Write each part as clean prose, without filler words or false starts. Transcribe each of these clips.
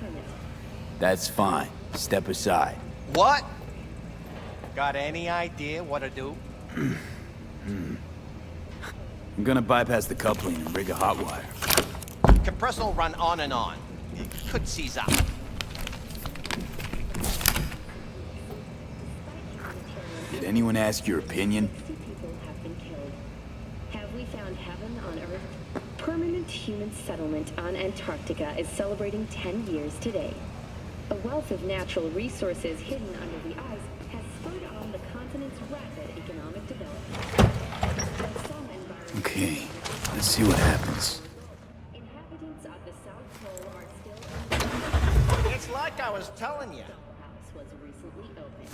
permit. That's fine. Step aside. What? Got any idea what to do? I'm gonna bypass the coupling and rig a hot wire. Compressor will run on and on. It could seize up. Did anyone ask your opinion? 60 people have been killed. Have we found heaven on Earth? Permanent human settlement on Antarctica is celebrating 10 years today. A wealth of natural resources hidden under the ice has spurred on the continent's rapid economic development. But some environmental Okay, let's see what happens. inhabitants of the South Pole are still It's like I was telling you. The house was recently opened.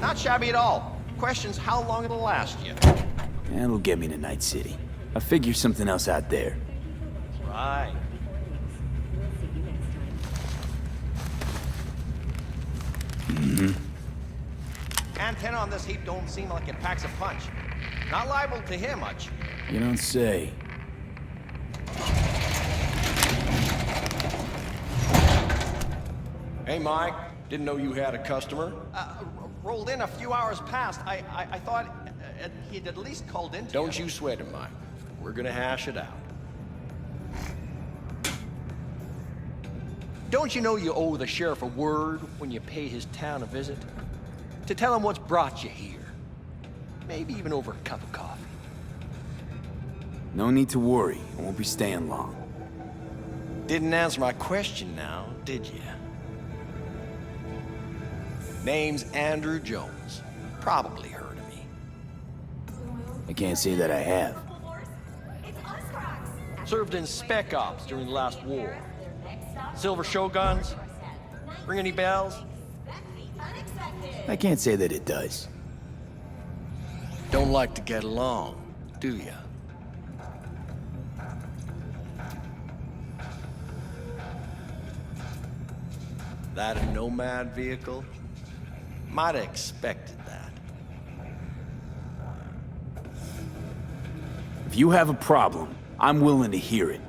Not shabby at all. Question's how long it'll last you. That'll get me to Night City. I'll figure something else out there. Right. We'll see you next time. Antenna on this heap don't seem like it packs a punch. Not liable to hear much. You don't say. Hey, Mike. Didn't know you had a customer. Rolled in a few hours past. I thought he'd at least called in to Don't you sweat it, Mike. We're gonna hash it out. Don't you know you owe the sheriff a word when you pay his town a visit? To tell him what's brought you here. Maybe even over a cup of coffee. No need to worry. I won't be staying long. Didn't answer my question now, did you? Name's Andrew Jones. Probably heard of me. I can't say that I have. Served in Spec Ops during the last war. Silver Shoguns? Ring any bells? I can't say that it does. Don't like to get along, do ya? That a Nomad vehicle? Might have expected that. If you have a problem, I'm willing to hear it.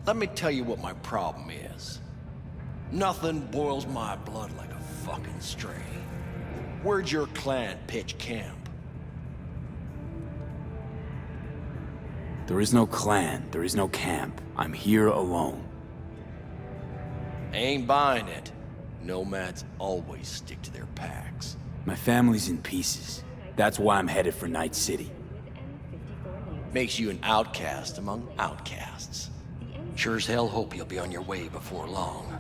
Let me tell you what my problem is. Nothing boils my blood like a fucking stray. Where'd your clan pitch camp? There is no clan, there is no camp. I'm here alone. Ain't buying it. Nomads always stick to their packs. My family's in pieces. That's why I'm headed for Night City. Makes you an outcast among outcasts. Sure as hell hope you'll be on your way before long.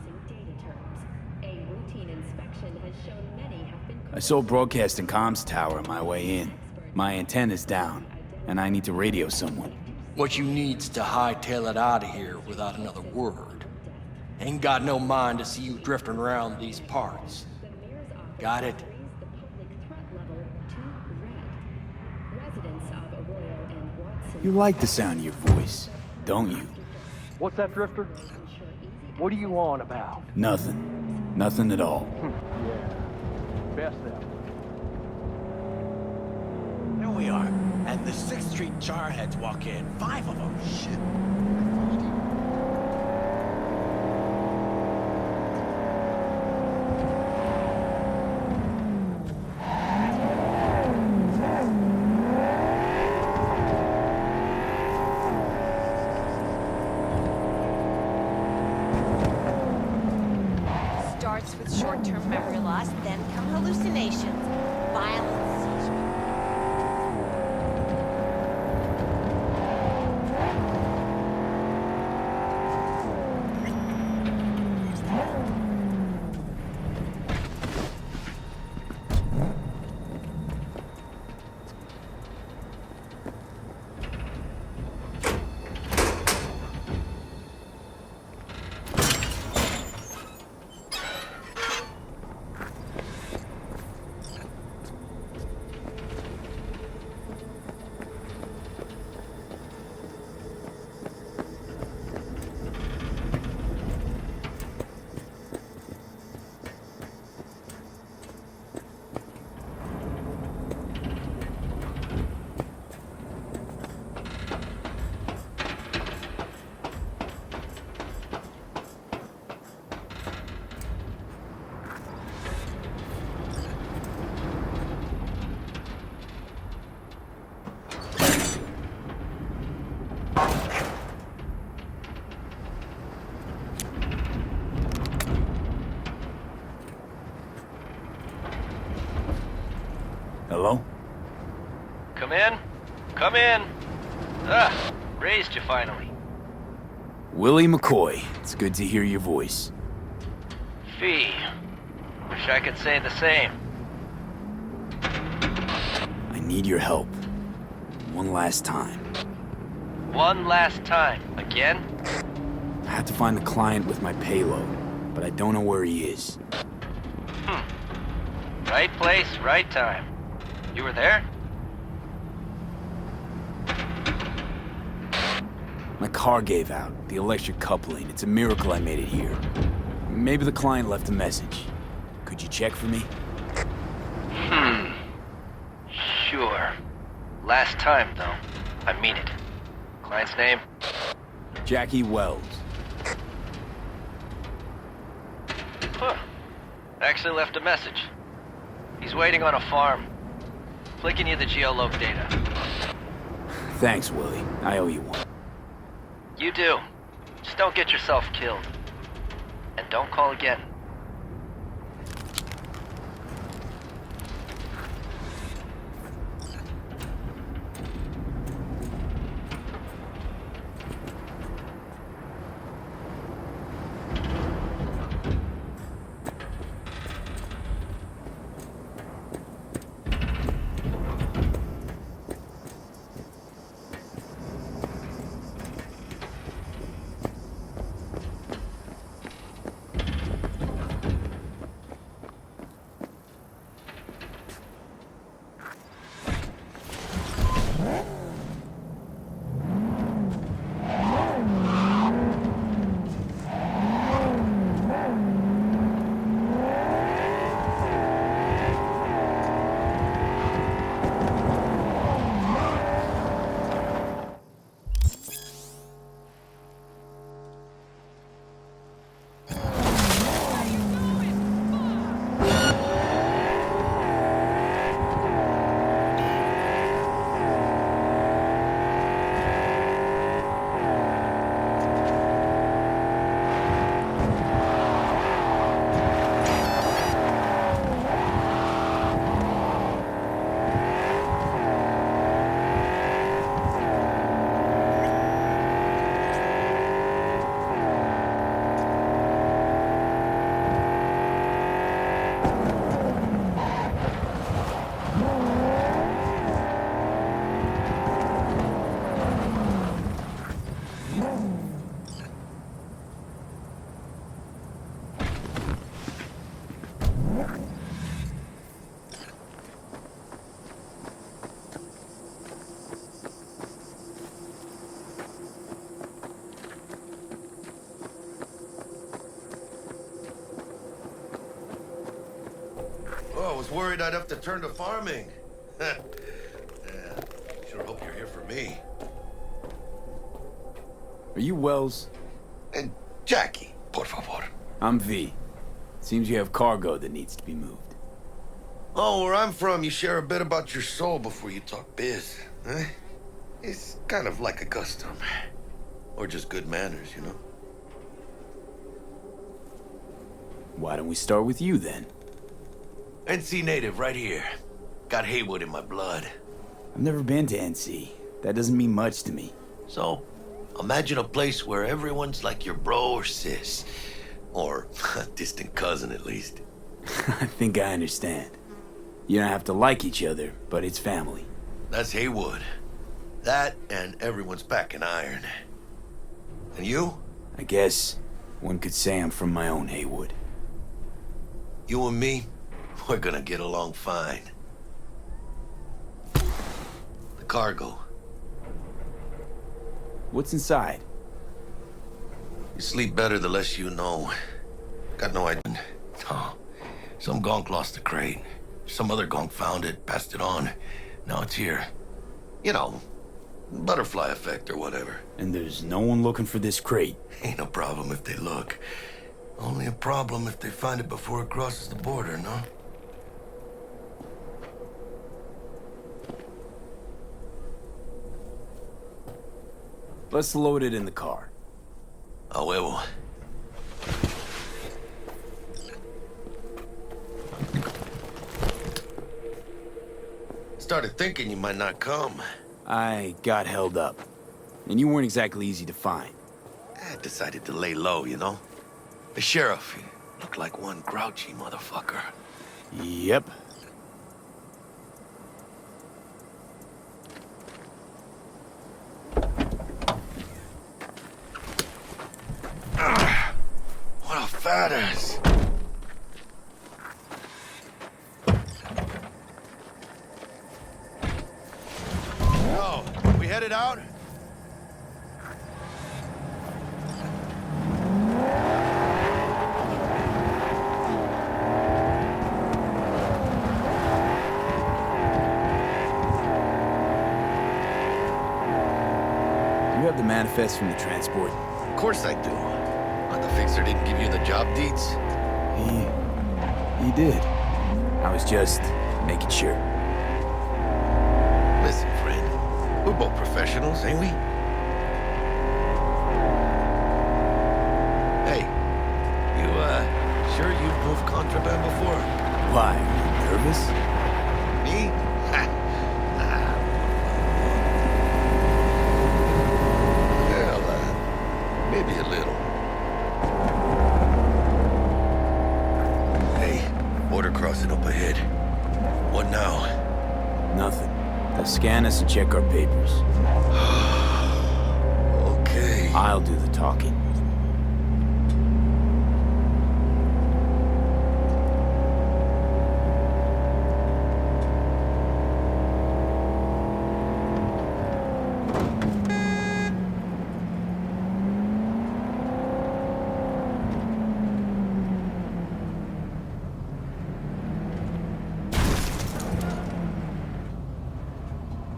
I saw a broadcasting comms tower on my way in. My antenna's down, and I need to radio someone. What you need's to hightail it out of here without another word. Ain't got no mind to see you drifting around these parts. Got it? You like the sound of your voice, don't you? What's that, Drifter? What are you on about? Nothing. Nothing at all. Yeah. Best ever. There we are. And the 6th Street jarheads walk in. 5 of them. Shit. Starts with short-term memory loss, then come hallucinations, violence, seizures. Hello? Come in? Come in! Ah, raised you finally. Willie McCoy. It's good to hear your voice. Fee. Wish I could say the same. I need your help. One last time. One last time. Again? I have to find the client with my payload, but I don't know where he is. Right place, right time. You were there? My car gave out. The electric coupling. It's a miracle I made it here. Maybe the client left a message. Could you check for me? Sure. Last time, though. I mean it. Client's name? Jackie Wells. Huh. Actually left a message. He's waiting on a farm. Flicking you the geoloc data. Thanks, Willie. I owe you one. You do. Just don't get yourself killed. And don't call again. Oh, I was worried I'd have to turn to farming. Yeah, sure hope you're here for me. Are you Wells? And Jackie, por favor. I'm V. Seems you have cargo that needs to be moved. Oh, where I'm from, you share a bit about your soul before you talk biz. Huh? It's kind of like a custom. Or just good manners, you know? Why don't we start with you, then? NC native, right here. Got Haywood in my blood. I've never been to NC. That doesn't mean much to me. So, imagine a place where everyone's like your bro or sis. Or a distant cousin, at least. I think I understand. You don't have to like each other, but it's family. That's Haywood. That and everyone's packing iron. And you? I guess one could say I'm from my own Haywood. You and me, we're gonna get along fine. The cargo. What's inside? You sleep better the less you know. Got no idea. Oh, some gonk lost the crate. Some other gonk found it, passed it on. Now it's here. You know, butterfly effect or whatever. And there's no one looking for this crate. Ain't no problem if they look. Only a problem if they find it before it crosses the border, no? Let's load it in the car. A huevo. Started thinking you might not come. I got held up. And you weren't exactly easy to find. I decided to lay low, you know? The sheriff, he looked like one grouchy motherfucker. Yep. What a fat ass. Oh, we headed out? You have the manifest from the transport? Of course I do. But the fixer didn't give you the job deeds? He did. I was just making sure. Listen, friend. We're both professionals, ain't we? Hey, you, sure you've moved contraband before? Why, are you nervous? Me? Well, maybe a little. Hey, border crossing up ahead. What now? Nothing. They'll scan us and check our papers. Okay. I'll do the talking.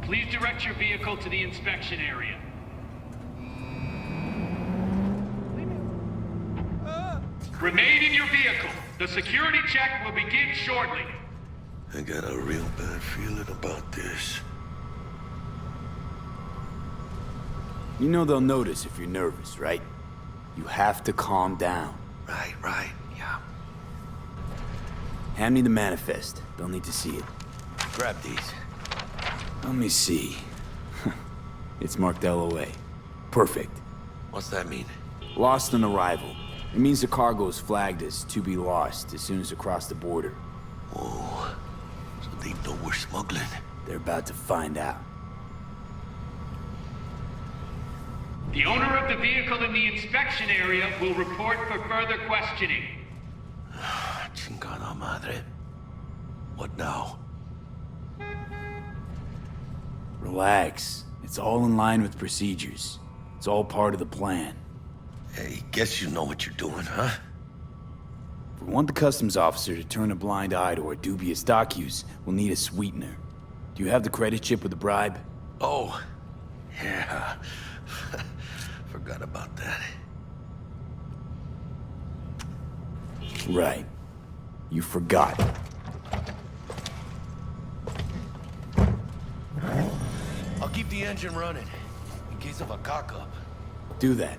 Please direct your vehicle to the inspection area. Remain in your vehicle. The security check will begin shortly. I got a real bad feeling about this. You know they'll notice if you're nervous, right? You have to calm down. Right, yeah. Hand me the manifest. They'll need to see it. Grab these. Let me see. It's marked LOA. Perfect. What's that mean? Lost on arrival. It means the cargo is flagged as to be lost as soon as it crossed the border. Whoa. So they know we're smuggling. They're about to find out. The owner of the vehicle in the inspection area will report for further questioning. Chingada madre. What now? Relax. It's all in line with procedures. It's all part of the plan. Hey, guess you know what you're doing, huh? If we want the customs officer to turn a blind eye to our dubious dock use, we'll need a sweetener. Do you have the credit chip with the bribe? Oh, yeah. Forgot about that. Right. You forgot. I'll keep the engine running, in case of a cock-up. Do that.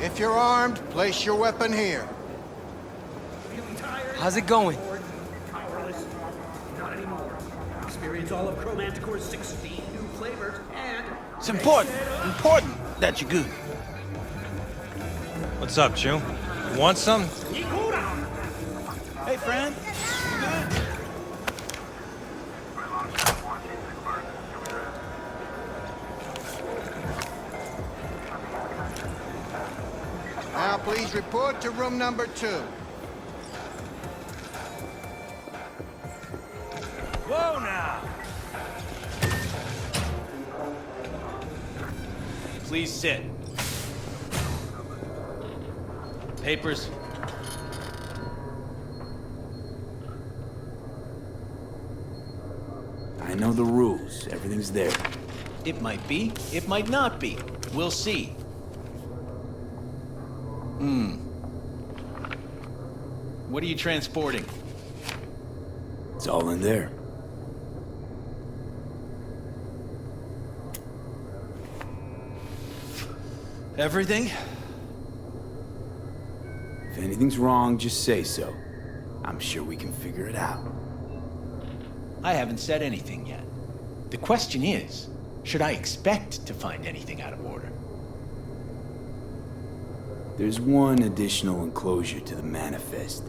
If you're armed, place your weapon here. How's it going? Powerless. Not anymore. Experience all of Chromanticore's 16 new flavors and... It's important that you're good. What's up, Chew? You want some? Hey, friend. Now please report to room number 2. Whoa, now. Please sit. Papers. I know the rules. Everything's there. It might be, it might not be. We'll see. What are you transporting? It's all in there. Everything? If anything's wrong, just say so. I'm sure we can figure it out. I haven't said anything yet. The question is, should I expect to find anything out of order? There's one additional enclosure to the manifest.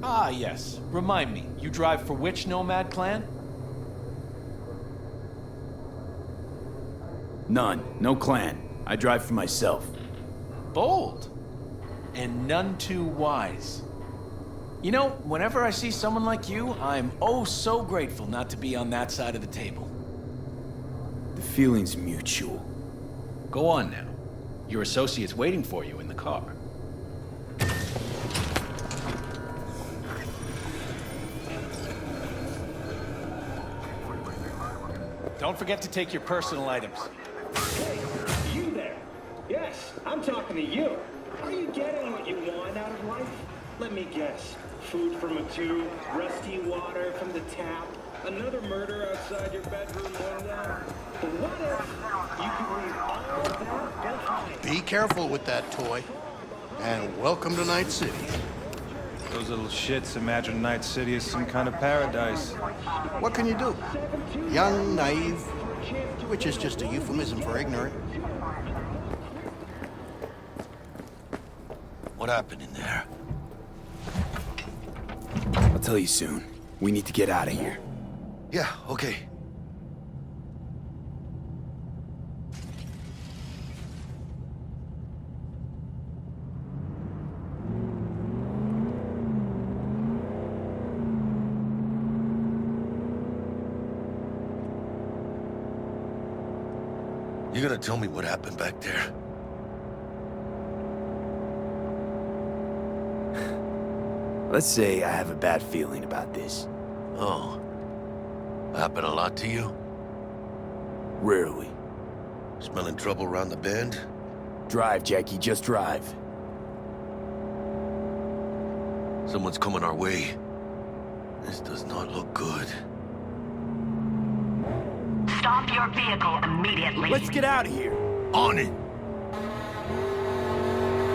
Ah, yes. Remind me, you drive for which Nomad clan? None. No clan. I drive for myself. Bold. And none too wise. You know, whenever I see someone like you, I'm oh so grateful not to be on that side of the table. The feeling's mutual. Go on now. Your associate's waiting for you in the car. Don't forget to take your personal items. Hey, you there. Yes, I'm talking to you. Are you getting what you want out of life? Let me guess. Food from a tube, rusty water from the tap, another murder outside your bedroom window. But what if you could leave all that behind? Be careful with that toy. And welcome to Night City. Those little shits imagine Night City is some kind of paradise. What can you do? Young, naive, which is just a euphemism for ignorant. What happened in there? I'll tell you soon. We need to get out of here. Yeah, okay. You gonna tell me what happened back there? Let's say I have a bad feeling about this. Oh. Happened a lot to you? Rarely. Smelling trouble around the bend? Drive, Jackie, just drive. Someone's coming our way. This does not look good. Stop your vehicle immediately. Let's get out of here. On it!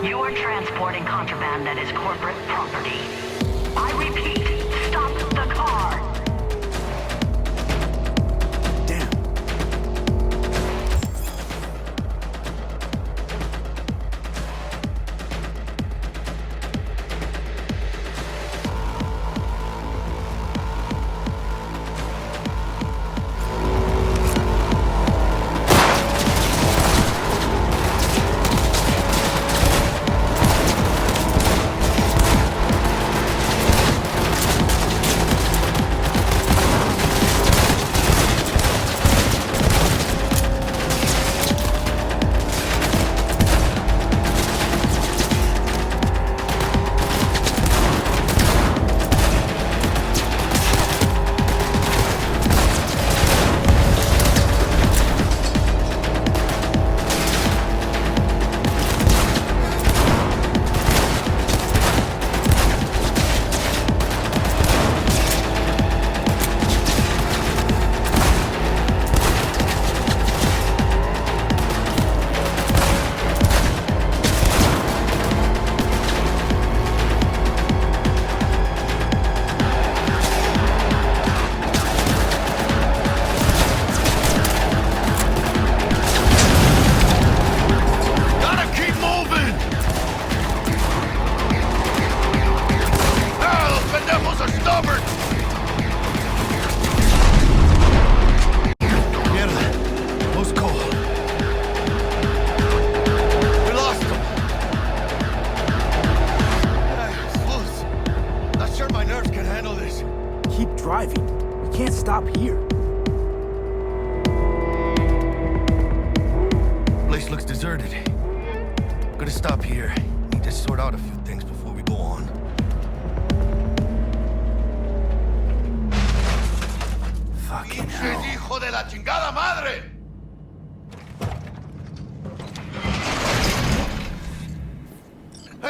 You are transporting contraband that is corporate property. I repeat, stop the car.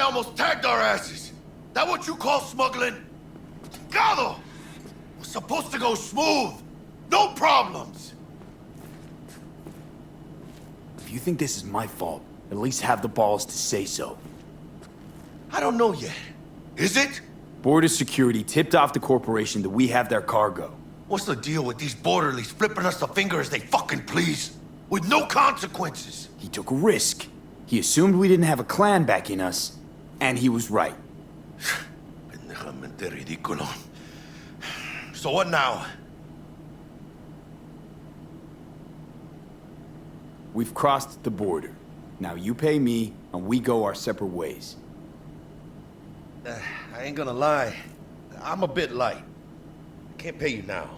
almost tagged our asses. That what you call smuggling? Gado! Was supposed to go smooth. No problems. If you think this is my fault, at least have the balls to say so. I don't know yet. Is it? Border security tipped off the corporation that we have their cargo. What's the deal with these borderlies flipping us the finger as they fucking please? With no consequences. He took a risk. He assumed we didn't have a clan backing us, and he was right. Pendejamente ridículo. So what now? We've crossed the border. Now you pay me, and we go our separate ways. I ain't gonna lie. I'm a bit light. I can't pay you now.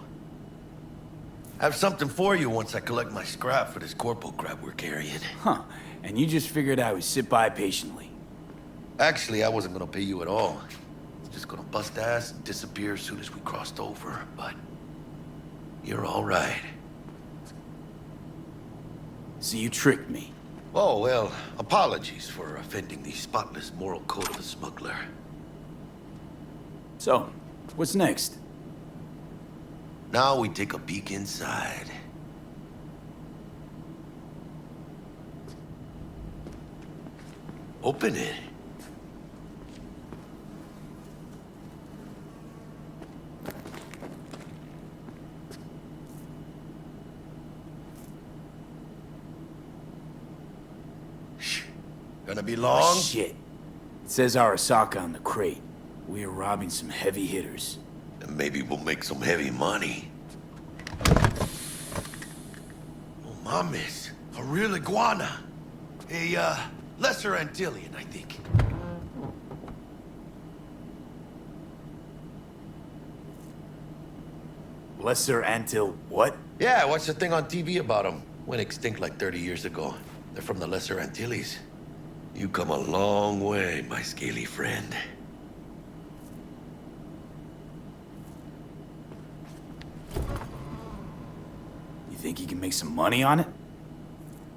I have something for you once I collect my scrap for this corporal crap we're carrying. Huh. And you just figured I would sit by patiently. Actually, I wasn't gonna pay you at all. I was just gonna bust ass and disappear as soon as we crossed over, but... you're all right. So you tricked me. Oh, well, apologies for offending the spotless moral code of a smuggler. So, what's next? Now we take a peek inside. Open it. Shh. Gonna be long? Oh, shit. It says Arasaka on the crate. We are robbing some heavy hitters. And maybe we'll make some heavy money. Oh, mames. A real iguana. A, lesser Antillean, I think. Lesser Antil what? Yeah, watched the thing on TV about them. Went extinct like 30 years ago. They're from the Lesser Antilles. You come a long way, my scaly friend. You think you can make some money on it?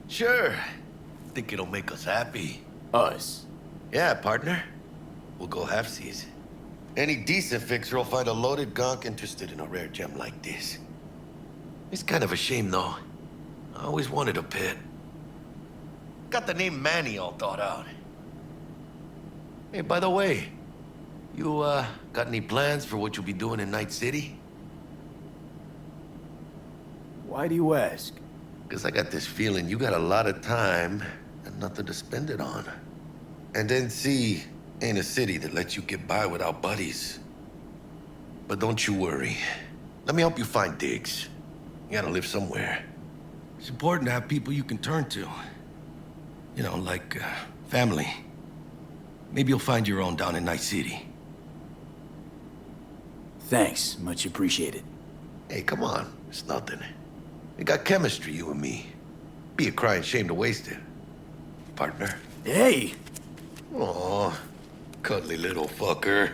Sure. Think it'll make us happy. Us? Yeah, partner. We'll go halfsies. Any decent fixer will find a loaded gonk interested in a rare gem like this. It's kind of a shame, though. I always wanted a pet. Got the name Manny all thought out. Hey, by the way, you, got any plans for what you'll be doing in Night City? Why do you ask? Because I got this feeling you got a lot of time and nothing to spend it on. And NC ain't a city that lets you get by without buddies. But don't you worry. Let me help you find digs. You gotta live somewhere. It's important to have people you can turn to. You know, like, family. Maybe you'll find your own down in Night City. Thanks, much appreciated. Hey, come on, it's nothing. We got chemistry, you and me. Be a crying shame to waste it. Partner. Hey! Aw, cuddly little fucker.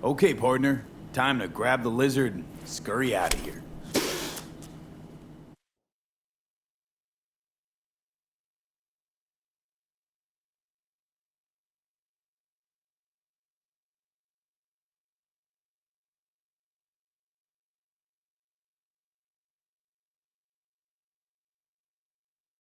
Okay, partner. Time to grab the lizard and scurry out of here.